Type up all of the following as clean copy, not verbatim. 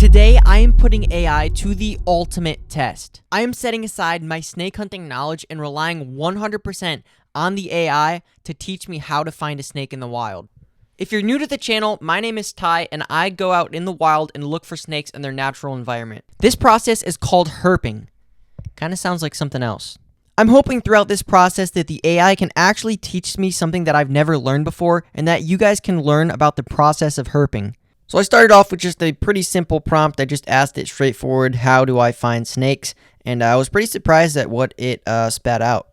Today, I am putting AI to the ultimate test. I am setting aside my snake hunting knowledge and relying 100% on the AI to teach me how to find a snake in the wild. If you're new to the channel, my name is Ty, and I go out in the wild and look for snakes in their natural environment. This process is called herping. Kind of sounds like something else. I'm hoping throughout this process that the AI can actually teach me something that I've never learned before, and that you guys can learn about the process of herping. So I started off with just a pretty simple prompt. I just asked it straightforward, how do I find snakes? And I was pretty surprised at what it spat out.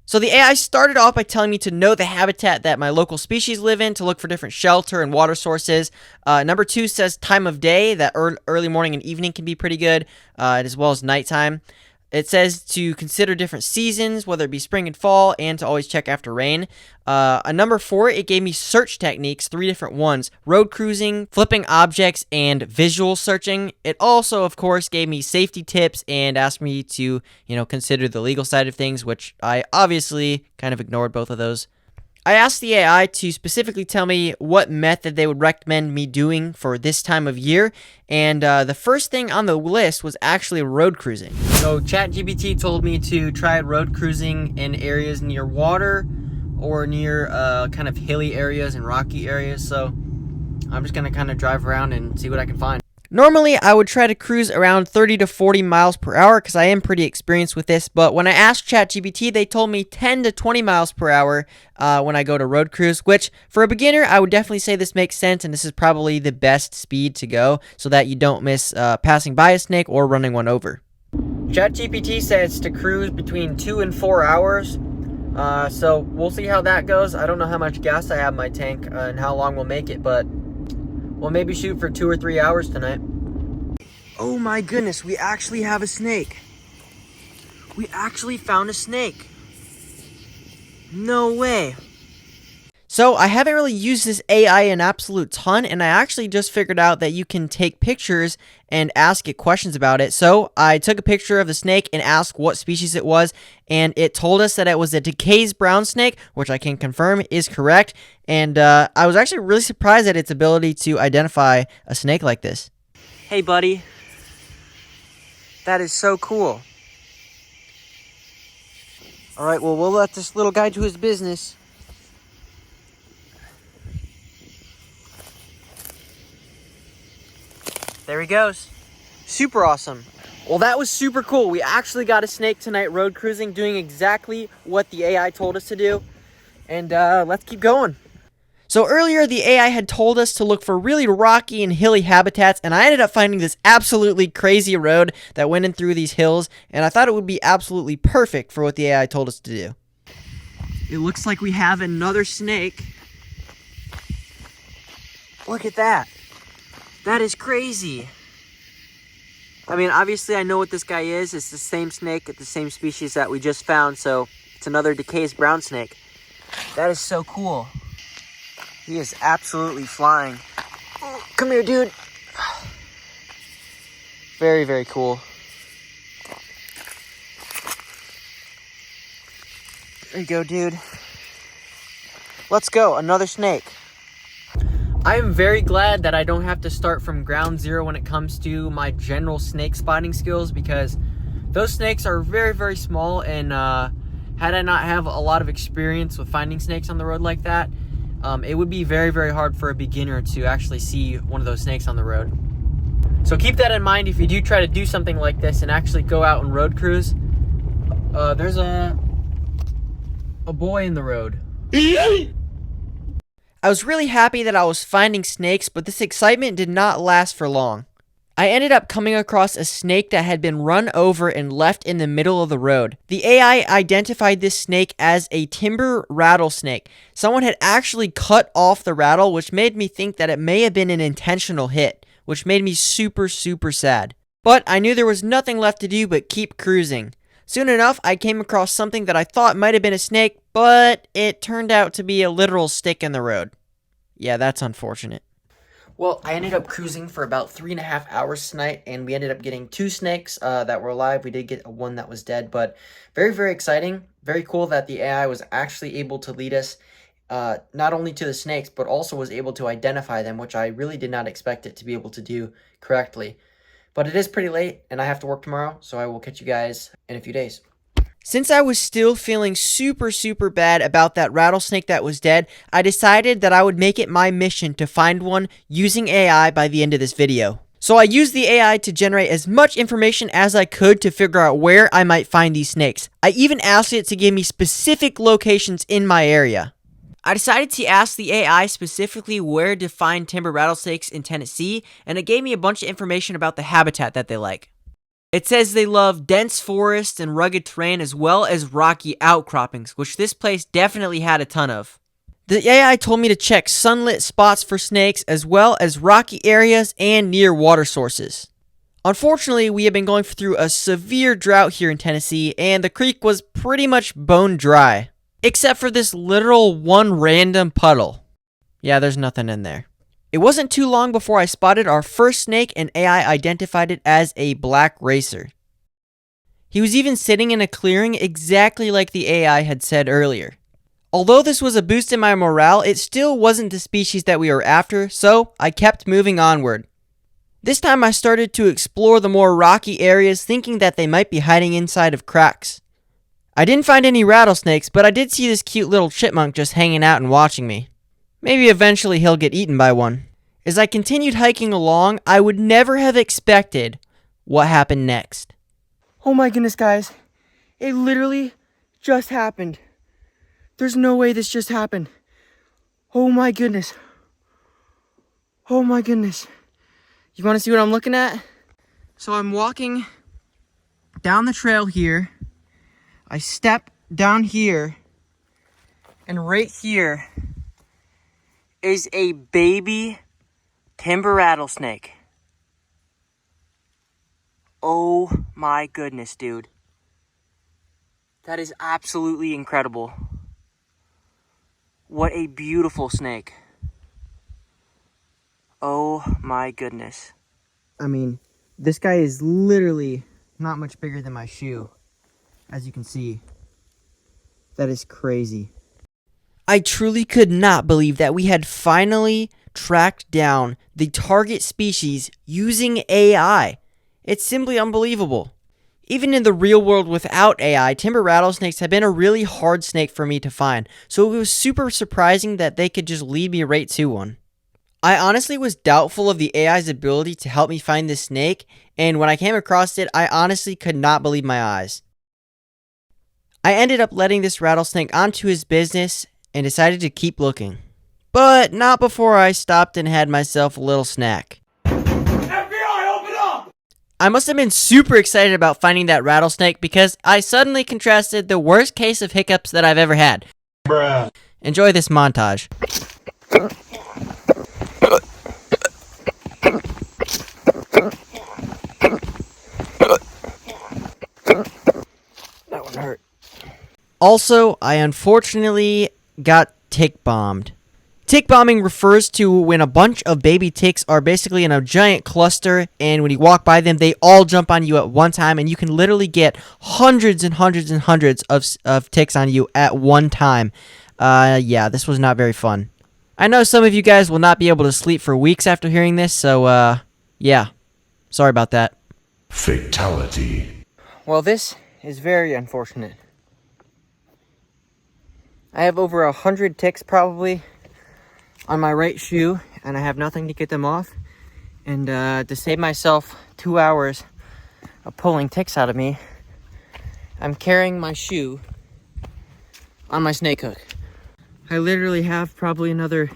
So the AI started off by telling me to know the habitat that my local species live in, to look for different shelter and water sources. Number 2 says time of day, that early morning and evening can be pretty good, as well as nighttime. It says to consider different seasons, whether it be spring and fall, and to always check after rain. Number 4, it gave me search techniques, 3 different ones: road cruising, flipping objects, and visual searching. It also, of course, gave me safety tips and asked me to, consider the legal side of things, which I obviously kind of ignored both of those. I asked the AI to specifically tell me what method they would recommend me doing for this time of year, and the first thing on the list was actually road cruising. So ChatGPT told me to try road cruising in areas near water or near kind of hilly areas and rocky areas, so I'm just going to kind of drive around and see what I can find. Normally, I would try to cruise around 30 to 40 miles per hour because I am pretty experienced with this, but when I asked ChatGPT, they told me 10 to 20 miles per hour when I go to road cruise, which for a beginner, I would definitely say this makes sense, and this is probably the best speed to go so that you don't miss passing by a snake or running one over. ChatGPT says to cruise between 2 and 4 hours, so we'll see how that goes. I don't know how much gas I have in my tank and how long we'll make it, but we'll maybe shoot for 2 or 3 hours tonight. Oh my goodness, we actually have a snake. We actually found a snake. No way. So I haven't really used this AI an absolute ton, and I actually just figured out that you can take pictures and ask it questions about it. So I took a picture of the snake and asked what species it was, and it told us that it was a DeKay's brown snake, which I can confirm is correct. And I was actually really surprised at its ability to identify a snake like this. Hey buddy, that is so cool. All right, well, we'll let this little guy do his business. There he goes. Super awesome. Well, that was super cool. We actually got a snake tonight road cruising, doing exactly what the AI told us to do. And let's keep going. So earlier, the AI had told us to look for really rocky and hilly habitats, and I ended up finding this absolutely crazy road that went in through these hills, and I thought it would be absolutely perfect for what the AI told us to do. It looks like we have another snake. Look at that. That is crazy. I mean, obviously I know what this guy is. It's the same snake, the same species that we just found, so it's another DeKay's brown snake. That is so cool. He is absolutely flying. Oh, come here, dude. Very, very cool. There you go, dude. Let's go, another snake. I am very glad that I don't have to start from ground zero when it comes to my general snake spotting skills, because those snakes are very, very small, and had I not have a lot of experience with finding snakes on the road like that, it would be very, very hard for a beginner to actually see one of those snakes on the road. So keep that in mind if you do try to do something like this and actually go out and road cruise. There's a boy in the road. I was really happy that I was finding snakes, but this excitement did not last for long. I ended up coming across a snake that had been run over and left in the middle of the road. The AI identified this snake as a timber rattlesnake. Someone had actually cut off the rattle, which made me think that it may have been an intentional hit, which made me super, super sad. But I knew there was nothing left to do but keep cruising. Soon enough, I came across something that I thought might have been a snake, but it turned out to be a literal stick in the road. Yeah, that's unfortunate. Well, I ended up cruising for about 3.5 hours tonight, and we ended up getting 2 snakes that were alive. We did get one that was dead, but very, very exciting. Very cool that the AI was actually able to lead us not only to the snakes, but also was able to identify them, which I really did not expect it to be able to do correctly. But it is pretty late, and I have to work tomorrow, so I will catch you guys in a few days. Since I was still feeling super bad about that rattlesnake that was dead, I decided that I would make it my mission to find one using AI by the end of this video. So I used the AI to generate as much information as I could to figure out where I might find these snakes. I even asked it to give me specific locations in my area. I decided to ask the AI specifically where to find timber rattlesnakes in Tennessee, and it gave me a bunch of information about the habitat that they like. It says they love dense forests and rugged terrain as well as rocky outcroppings, which this place definitely had a ton of. The AI told me to check sunlit spots for snakes as well as rocky areas and near water sources. Unfortunately, we have been going through a severe drought here in Tennessee, and the creek was pretty much bone dry. Except for this literal one random puddle. Yeah, there's nothing in there. It wasn't too long before I spotted our first snake, and AI identified it as a black racer. He was even sitting in a clearing exactly like the AI had said earlier. Although this was a boost in my morale, it still wasn't the species that we were after, so I kept moving onward. This time I started to explore the more rocky areas, thinking that they might be hiding inside of cracks. I didn't find any rattlesnakes, but I did see this cute little chipmunk just hanging out and watching me. Maybe eventually he'll get eaten by one. As I continued hiking along, I would never have expected what happened next. Oh my goodness, guys. It literally just happened. There's no way this just happened. Oh my goodness. Oh my goodness. You want to see what I'm looking at? So I'm walking down the trail here. I step down here, and right here is a baby timber rattlesnake. Oh my goodness, dude. That is absolutely incredible. What a beautiful snake. Oh my goodness. I mean, this guy is literally not much bigger than my shoe. As you can see, that is crazy. I truly could not believe that we had finally tracked down the target species using AI. It's simply unbelievable. Even in the real world without AI, timber rattlesnakes have been a really hard snake for me to find, so it was super surprising that they could just lead me right to one. I honestly was doubtful of the AI's ability to help me find this snake, and when I came across it, I honestly could not believe my eyes. I ended up letting this rattlesnake onto his business and decided to keep looking. But not before I stopped and had myself a little snack. FBI, open up! I must have been super excited about finding that rattlesnake because I suddenly contrasted the worst case of hiccups that I've ever had. Bruh. Enjoy this montage. That one hurt. Also, I unfortunately got tick bombed. Tick bombing refers to when a bunch of baby ticks are basically in a giant cluster, and when you walk by them, they all jump on you at one time, and you can literally get hundreds and hundreds and hundreds of ticks on you at one time. Yeah, this was not very fun. I know some of you guys will not be able to sleep for weeks after hearing this, so, yeah. Sorry about that. Fatality. Well, this is very unfortunate. I have over 100 ticks probably on my right shoe, and I have nothing to get them off. And to save myself 2 hours of pulling ticks out of me, I'm carrying my shoe on my snake hook. I literally have probably another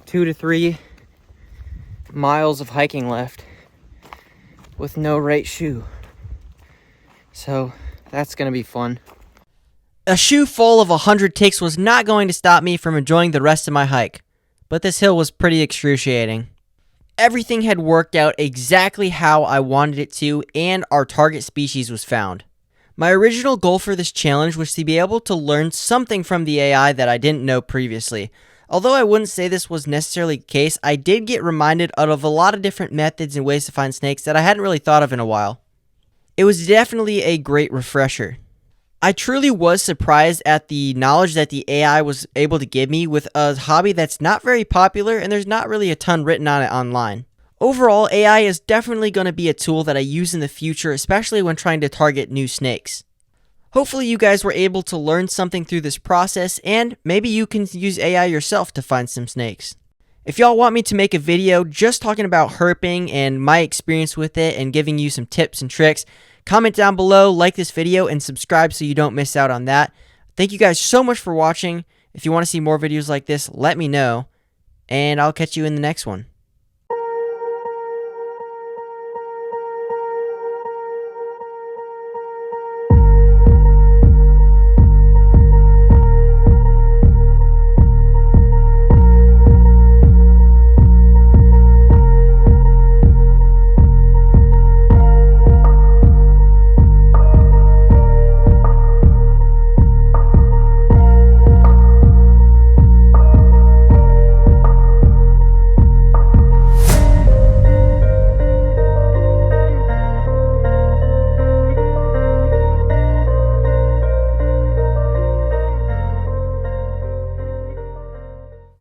2 to 3 miles of hiking left with no right shoe. So that's gonna be fun. A shoe full of 100 ticks was not going to stop me from enjoying the rest of my hike, but this hill was pretty excruciating. Everything had worked out exactly how I wanted it to, and our target species was found. My original goal for this challenge was to be able to learn something from the AI that I didn't know previously. Although I wouldn't say this was necessarily the case, I did get reminded of a lot of different methods and ways to find snakes that I hadn't really thought of in a while. It was definitely a great refresher. I truly was surprised at the knowledge that the AI was able to give me with a hobby that's not very popular and there's not really a ton written on it online. Overall, AI is definitely going to be a tool that I use in the future, especially when trying to target new snakes. Hopefully you guys were able to learn something through this process, and maybe you can use AI yourself to find some snakes. If y'all want me to make a video just talking about herping and my experience with it and giving you some tips and tricks, comment down below, like this video, and subscribe so you don't miss out on that. Thank you guys so much for watching. If you want to see more videos like this, let me know, and I'll catch you in the next one.